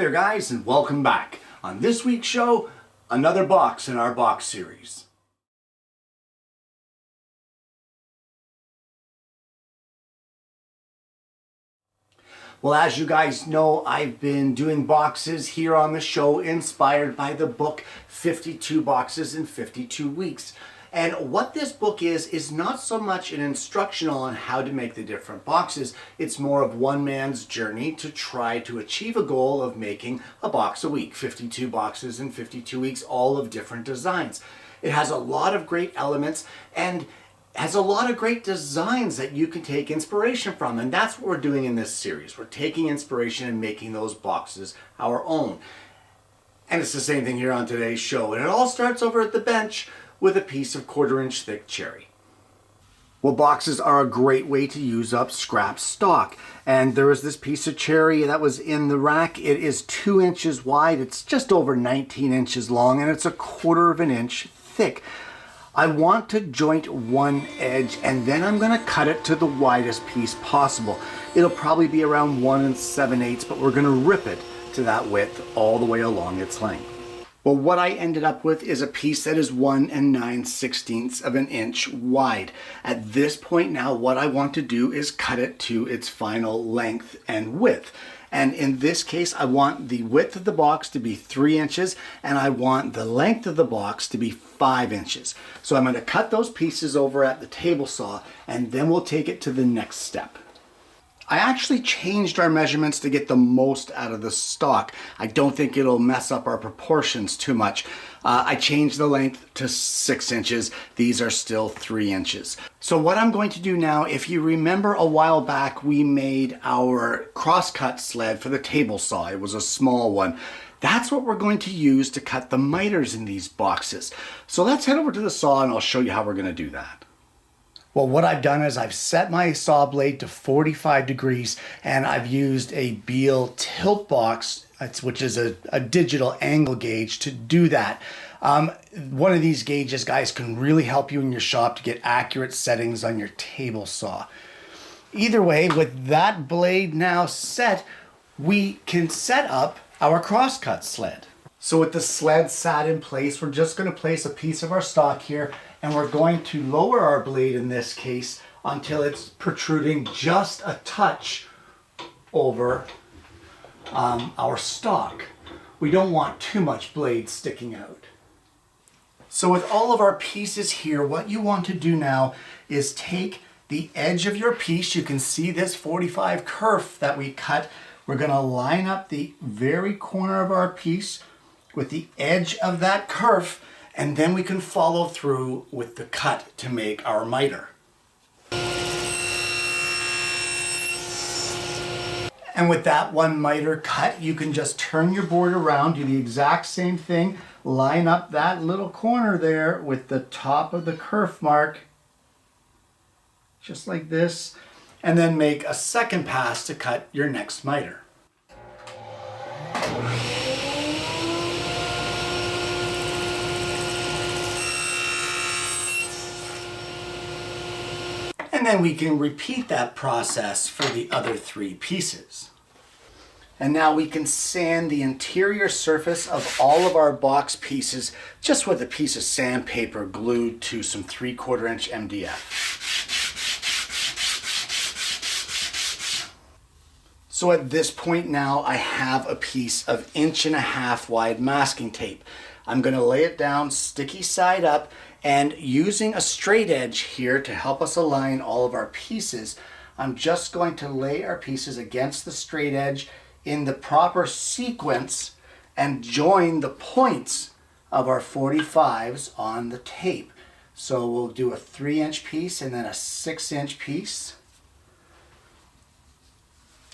there guys, and welcome back. On this week's show, another box in our box series. Well, as you guys know, I've been doing boxes here on the show inspired by the book 52 Boxes in 52 Weeks. And what this book is not so much an instructional on how to make the different boxes. It's more of one man's journey to try to achieve a goal of making a box a week. 52 boxes in 52 weeks, all of different designs. It has a lot of great elements and has a lot of great designs that you can take inspiration from. And that's what we're doing in this series. We're taking inspiration and making those boxes our own. And it's the same thing here on today's show. And it all starts over at the bench with a piece of 1/4 inch thick cherry. Well, boxes are a great way to use up scrap stock. And there is this piece of cherry that was in the rack. It is 2 inches wide. It's just over 19 inches long, and it's a 1/4 inch thick. I want to joint one edge, and then I'm going to cut it to the widest piece possible. It'll probably be around 1 7/8, but we're going to rip it to that width all the way along its length. Well, what I ended up with is a piece that is 1 9/16 inch wide. At this point now, what I want to do is cut it to its final length and width. And in this case, I want the width of the box to be 3 inches, and I want the length of the box to be 5 inches. So I'm going to cut those pieces over at the table saw, and then we'll take it to the next step. I actually changed our measurements to get the most out of the stock. I don't think it'll mess up our proportions too much. I changed the length to 6 inches. These are still 3 inches. So what I'm going to do now, if you remember a while back, we made our crosscut sled for the table saw. It was a small one. That's what we're going to use to cut the miters in these boxes. So let's head over to the saw and I'll show you how we're going to do that. Well, what I've done is I've set my saw blade to 45 degrees and I've used a Beal tilt box, which is a digital angle gauge, to do that. One of these gauges, guys, can really help you in your shop to get accurate settings on your table saw. Either way, with that blade now set, we can set up our crosscut sled. So with the sled sat in place, we're just going to place a piece of our stock here, and we're going to lower our blade in this case until it's protruding just a touch over our stock. We don't want too much blade sticking out. So with all of our pieces here, what you want to do now is take the edge of your piece. You can see this 45 kerf that we cut. We're going to line up the very corner of our piece with the edge of that kerf, and then we can follow through with the cut to make our miter. And with that one miter cut, you can just turn your board around, do the exact same thing, line up that little corner there with the top of the kerf mark, just like this, and then make a second pass to cut your next miter. And then we can repeat that process for the other 3 pieces. And now we can sand the interior surface of all of our box pieces just with a piece of sandpaper glued to some 3/4 inch MDF. So at this point now, I have a piece of 1.5 inch wide masking tape. I'm going to lay it down sticky side up, and using a straight edge here to help us align all of our pieces, I'm just going to lay our pieces against the straight edge in the proper sequence and join the points of our 45s on the tape. So we'll do a 3 inch piece and then a 6 inch piece,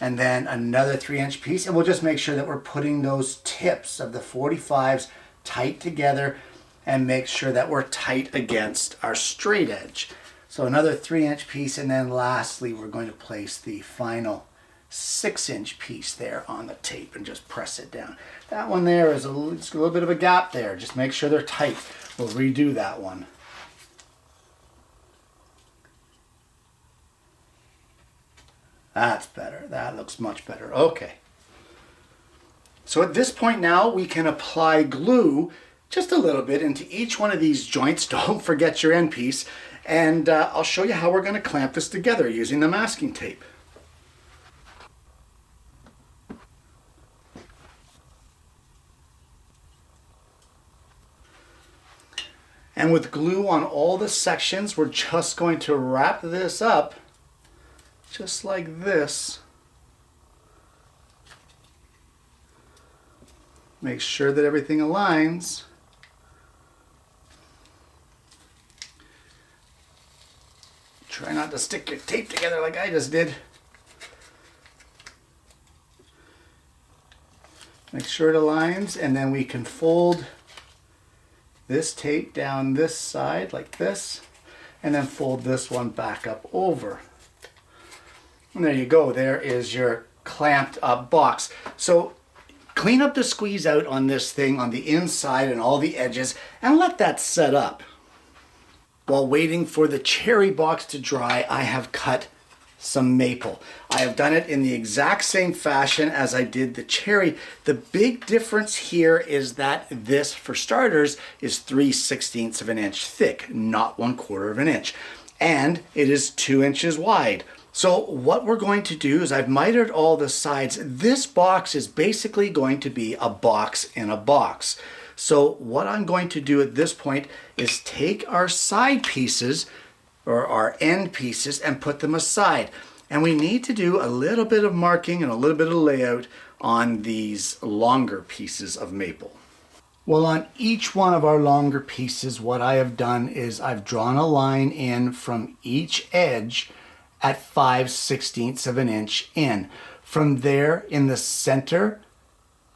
and then another 3 inch piece, and we'll just make sure that we're putting those tips of the 45s tight together and make sure that we're tight against our straight edge. So another 3 inch piece, and then lastly we're going to place the final 6 inch piece there on the tape and just press it down. That one there is a little bit of a gap there. Just make sure they're tight. We'll redo that one. That's better. That looks much better. Okay. So at this point now we can apply glue just a little bit into each one of these joints. Don't forget your end piece. And I'll show you how we're going to clamp this together using the masking tape. And with glue on all the sections, we're just going to wrap this up just like this. Make sure that everything aligns. Try not to stick your tape together like I just did. Make sure it aligns, and then we can fold this tape down this side like this, and then fold this one back up over. And there you go, there is your clamped up box. So clean up the squeeze out on this thing on the inside and all the edges, and let that set up. While waiting for the cherry box to dry, I have cut some maple. I have done it in the exact same fashion as I did the cherry. The big difference here is that this, for starters, is 3/16 of an inch thick, not 1/4 of an inch. And it is 2 inches wide. So what we're going to do is I've mitered all the sides. This box is basically going to be a box in a box. So what I'm going to do at this point is take our side pieces or our end pieces and put them aside. And we need to do a little bit of marking and a little bit of layout on these longer pieces of maple. Well, on each one of our longer pieces, what I have done is I've drawn a line in from each edge at 5/16 of an inch in. From there, in the center,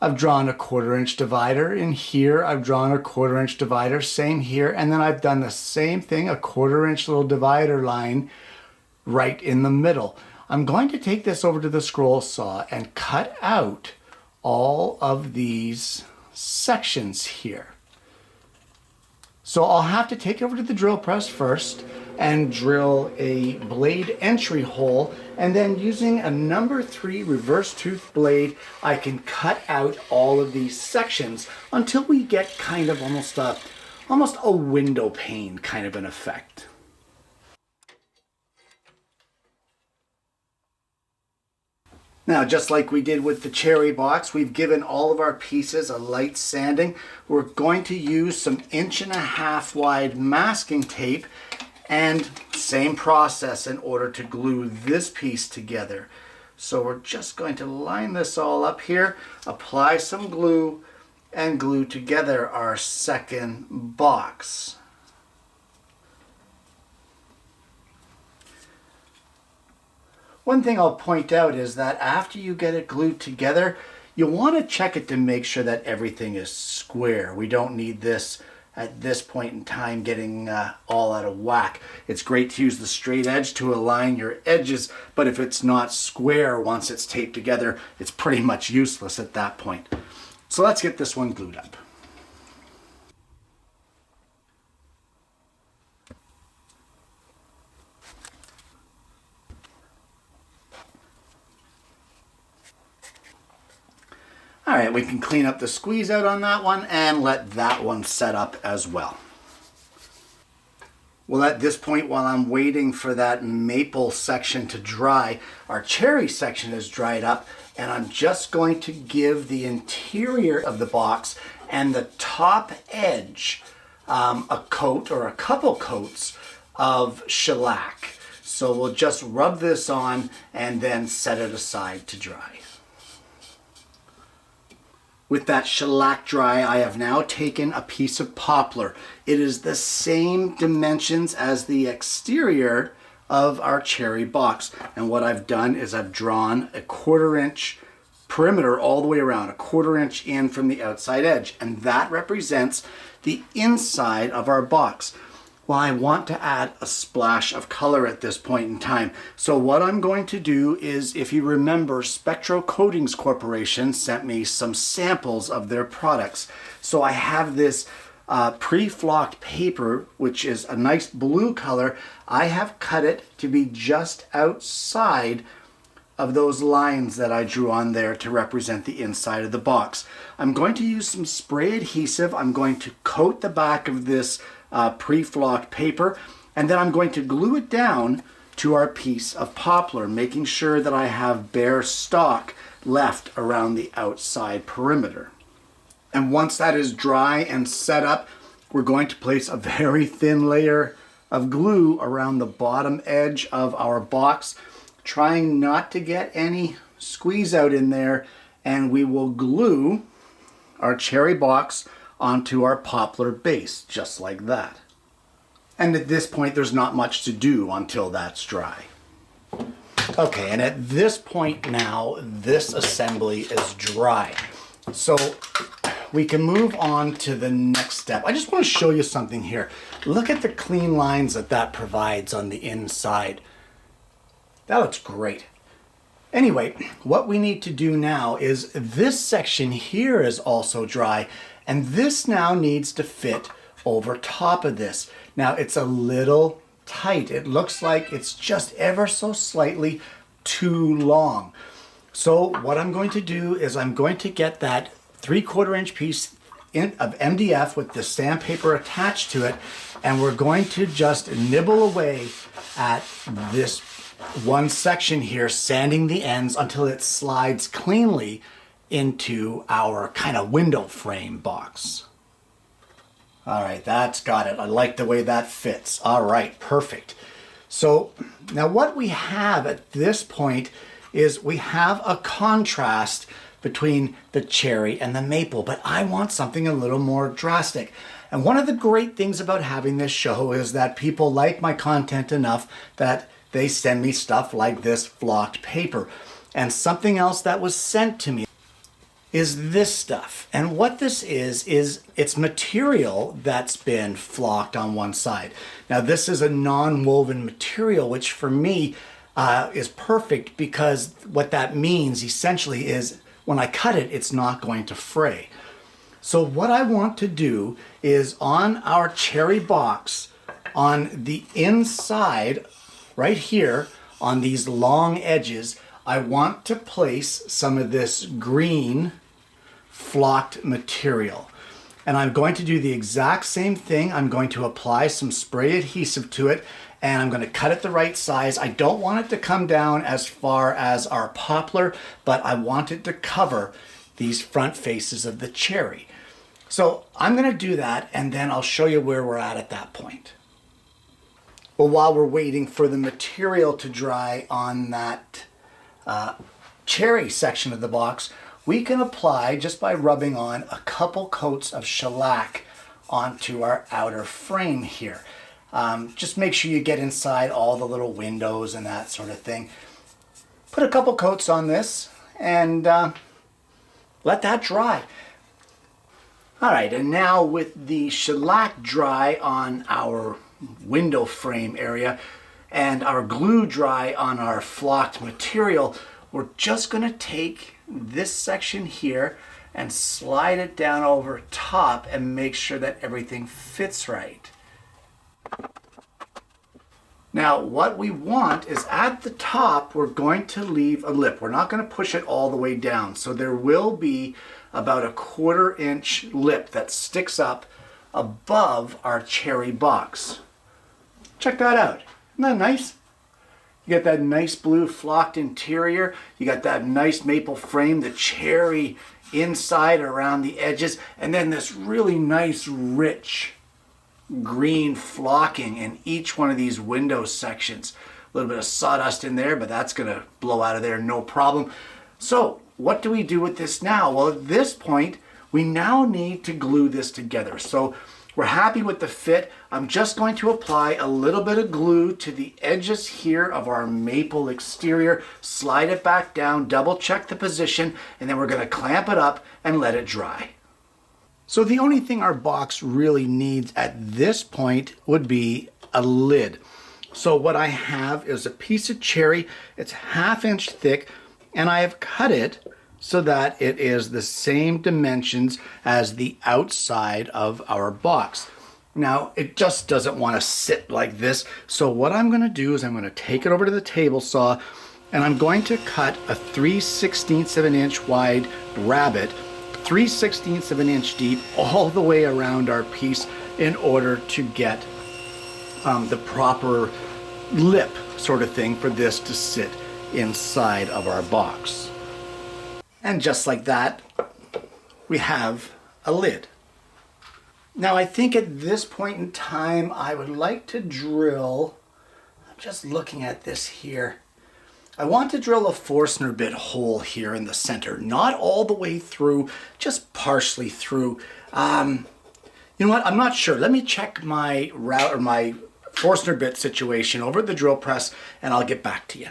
I've drawn a 1/4 inch divider. In here, I've drawn a 1/4 inch divider, same here. And then I've done the same thing, a 1/4 inch little divider line right in the middle. I'm going to take this over to the scroll saw and cut out all of these sections here. So I'll have to take it over to the drill press first and drill a blade entry hole, and then using a number 3 reverse tooth blade, I can cut out all of these sections until we get kind of almost a window pane kind of an effect. Now, just like we did with the cherry box, we've given all of our pieces a light sanding. We're going to use some 1.5 inch wide masking tape, and same process in order to glue this piece together. So we're just going to line this all up here, apply some glue, and glue together our second box. One thing I'll point out is that after you get it glued together, you'll want to check it to make sure that everything is square. We don't need this at this point in time getting all out of whack. It's great to use the straight edge to align your edges, but if it's not square once it's taped together, it's pretty much useless at that point. So let's get this one glued up. All right, we can clean up the squeeze out on that one and let that one set up as well. Well, at this point, while I'm waiting for that maple section to dry, our cherry section is dried up, and I'm just going to give the interior of the box and the top edge a coat or a couple coats of shellac. So we'll just rub this on and then set it aside to dry. With that shellac dry, I have now taken a piece of poplar. It is the same dimensions as the exterior of our cherry box. And what I've done is I've drawn a 1/4 inch perimeter all the way around, a 1/4 inch in from the outside edge. And that represents the inside of our box. Well, I want to add a splash of color at this point in time. So what I'm going to do is, if you remember, Spectro Coatings Corporation sent me some samples of their products. So I have this pre-flocked paper, which is a nice blue color. I have cut it to be just outside of those lines that I drew on there to represent the inside of the box. I'm going to use some spray adhesive. I'm going to coat the back of this pre-flocked paper, and then I'm going to glue it down to our piece of poplar, making sure that I have bare stock left around the outside perimeter. And once that is dry and set up, we're going to place a very thin layer of glue around the bottom edge of our box, trying not to get any squeeze out in there, and we will glue our cherry box onto our poplar base, just like that. And at this point, there's not much to do until that's dry. Okay, and at this point now, this assembly is dry. So we can move on to the next step. I just want to show you something here. Look at the clean lines that provides on the inside. That looks great. Anyway, what we need to do now is this section here is also dry, and this now needs to fit over top of this. Now it's a little tight. It looks like it's just ever so slightly too long. So what I'm going to do is I'm going to get that 3/4 inch piece of MDF with the sandpaper attached to it, and we're going to just nibble away at this one section here, sanding the ends until it slides cleanly into our kind of window frame box. All right, that's got it. I like the way that fits. All right, perfect. So now what we have at this point is we have a contrast between the cherry and the maple, but I want something a little more drastic. And one of the great things about having this show is that people like my content enough that they send me stuff like this flocked paper. And something else that was sent to me is this stuff. And what this is it's material that's been flocked on one side. Now this is a non-woven material, which for me is perfect, because what that means essentially is when I cut it, it's not going to fray. So what I want to do is on our cherry box, on the inside, right here, on these long edges, I want to place some of this green flocked material. And I'm going to do the exact same thing. I'm going to apply some spray adhesive to it, and I'm going to cut it the right size. I don't want it to come down as far as our poplar, but I want it to cover these front faces of the cherry. So I'm going to do that, and then I'll show you where we're at that point. Well, while we're waiting for the material to dry on that cherry section of the box, we can apply, just by rubbing on, a couple coats of shellac onto our outer frame here. Just make sure you get inside all the little windows and that sort of thing. Put a couple coats on this and let that dry. All right, and now with the shellac dry on our window frame area and our glue dry on our flocked material, we're just going to take this section here and slide it down over top and make sure that everything fits right. Now what we want is at the top we're going to leave a lip. We're not going to push it all the way down, so there will be about a 1/4 inch lip that sticks up above our cherry box. Check that out. Isn't that nice? You got that nice blue flocked interior. You got that nice maple frame, the cherry inside around the edges, and then this really nice rich green flocking in each one of these window sections. A little bit of sawdust in there, but that's going to blow out of there no problem. So what do we do with this now? Well, at this point, we now need to glue this together. So we're happy with the fit. I'm just going to apply a little bit of glue to the edges here of our maple exterior, slide it back down, double check the position, and then we're going to clamp it up and let it dry. So the only thing our box really needs at this point would be a lid. So what I have is a piece of cherry. It's 1/2 inch thick, and I have cut it so that it is the same dimensions as the outside of our box. Now, it just doesn't want to sit like this, so what I'm going to do is I'm going to take it over to the table saw, And I'm going to cut a 3/16 of an inch wide rabbet, 3/16 of an inch deep, all the way around our piece in order to get the proper lip sort of thing for this to sit inside of our box. And just like that, we have a lid. Now I think at this point in time I would like to drill, I'm just looking at this here, I want to drill a Forstner bit hole here in the center, not all the way through, just partially through. You know what, I'm not sure. Let me check my route or my Forstner bit situation over at the drill press and I'll get back to you.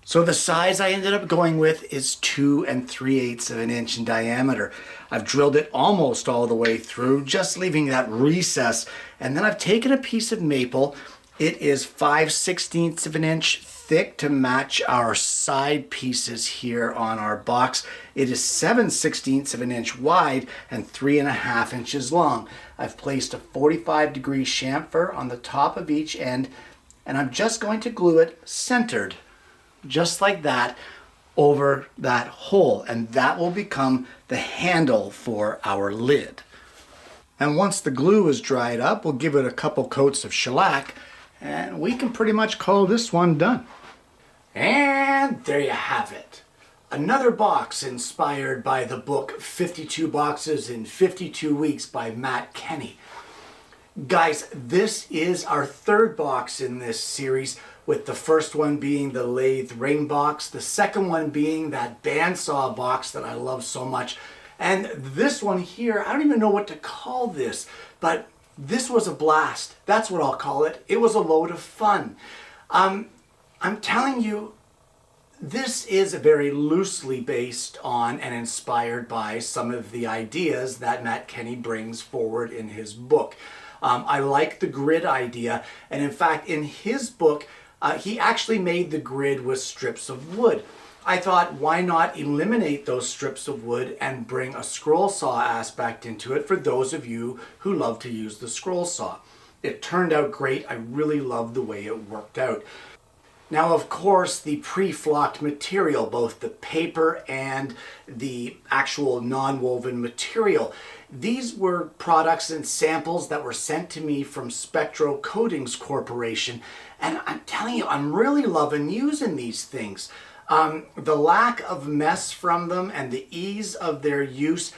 So the size I ended up going with is 2 3/8 of an inch in diameter. I've drilled it almost all the way through, just leaving that recess. And then I've taken a piece of maple. It is 5/16 of an inch thick to match our side pieces here on our box. It is 7/16 of an inch wide and 3.5 inches long. I've placed a 45-degree chamfer on the top of each end, and I'm just going to glue it centered, just like that, over that hole, and that will become the handle for our lid. And once the glue is dried up, we'll give it a couple coats of shellac, and we can pretty much call this one done. And there you have it. Another box inspired by the book 52 Boxes in 52 Weeks by Matt Kenny. Guys, this is our third box in this series, with the first one being the lathe ring box, the second one being that bandsaw box that I love so much, and this one here, I don't even know what to call this, but this was a blast. That's what I'll call it. It was a load of fun. I'm telling you, this is very loosely based on and inspired by some of the ideas that Matt Kenny brings forward in his book. I like the grid idea, and in fact, in his book, he actually made the grid with strips of wood. I thought, why not eliminate those strips of wood and bring a scroll saw aspect into it for those of you who love to use the scroll saw. It turned out great. I really loved the way it worked out. Now, of course, the pre-flocked material, both the paper and the actual non-woven material, these were products and samples that were sent to me from Spectro Coatings Corporation. And I'm telling you, I'm really loving using these things. The lack of mess from them and the ease of their use,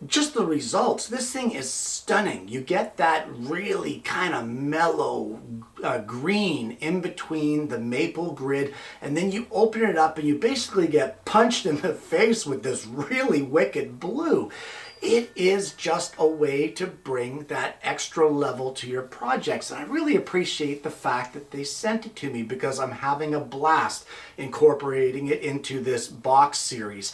just the results. This thing is stunning. You get that really kind of mellow green in between the maple grid, and then you open it up and you basically get punched in the face with this really wicked blue. It is just a way to bring that extra level to your projects. And I really appreciate the fact that they sent it to me, because I'm having a blast incorporating it into this box series.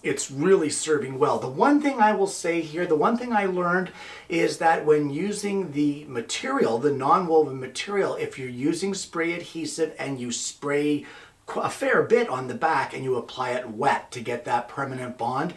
It's really serving well. The one thing I will say here, the one thing I learned is that when using the material, the non-woven material, if you're using spray adhesive and you spray a fair bit on the back and you apply it wet to get that permanent bond,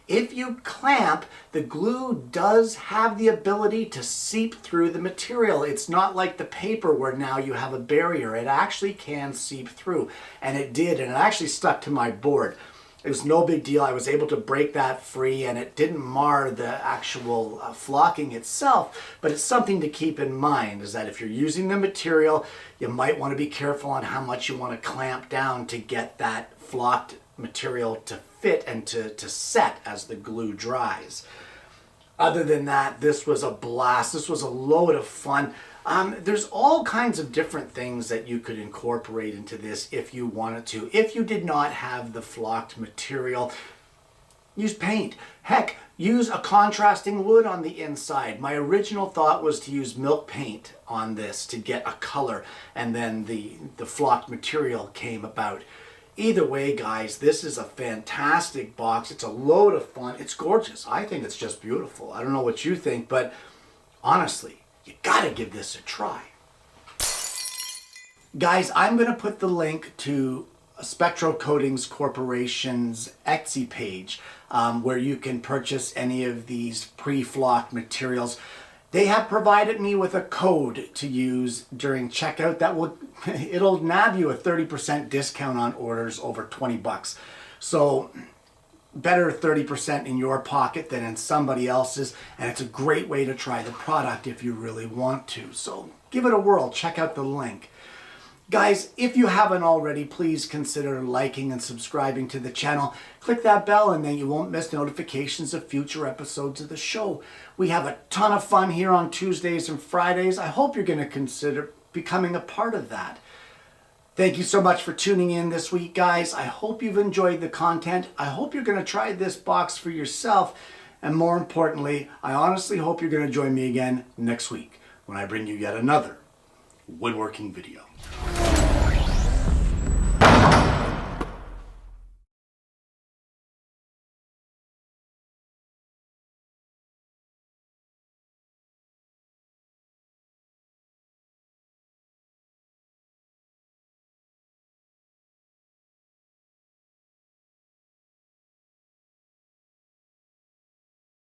if you clamp, the glue does have the ability to seep through the material. It's not like the paper where now you have a barrier. It actually can seep through, and it did, and it actually stuck to my board. It was no big deal. I was able to break that free, and it didn't mar the actual flocking itself, but it's something to keep in mind, is that if you're using the material, you might want to be careful on how much you want to clamp down to get that flocked material to fit and to set as the glue dries. Other than that, this was a blast. This was a load of fun. There's all kinds of different things that you could incorporate into this if you wanted to. If you did not have the flocked material, use paint. Heck, use a contrasting wood on the inside. My original thought was to use milk paint on this to get a color, and then the flocked material came about. Either way, guys, this is a fantastic box. It's a load of fun. It's gorgeous. I think it's just beautiful. I don't know what you think, but honestly, you gotta give this a try. Guys, I'm gonna put the link to Spectro Coatings Corporation's Etsy page where you can purchase any of these pre-flocked materials. They have provided me with a code to use during checkout that it'll nab you a 30% discount on orders over 20 bucks. So better 30% in your pocket than in somebody else's, and it's a great way to try the product if you really want to. So give it a whirl, check out the link. Guys, if you haven't already, please consider liking and subscribing to the channel. Click that bell and then you won't miss notifications of future episodes of the show. We have a ton of fun here on Tuesdays and Fridays. I hope you're going to consider becoming a part of that. Thank you so much for tuning in this week, guys. I hope you've enjoyed the content. I hope you're going to try this box for yourself. And more importantly, I honestly hope you're going to join me again next week when I bring you yet another woodworking video.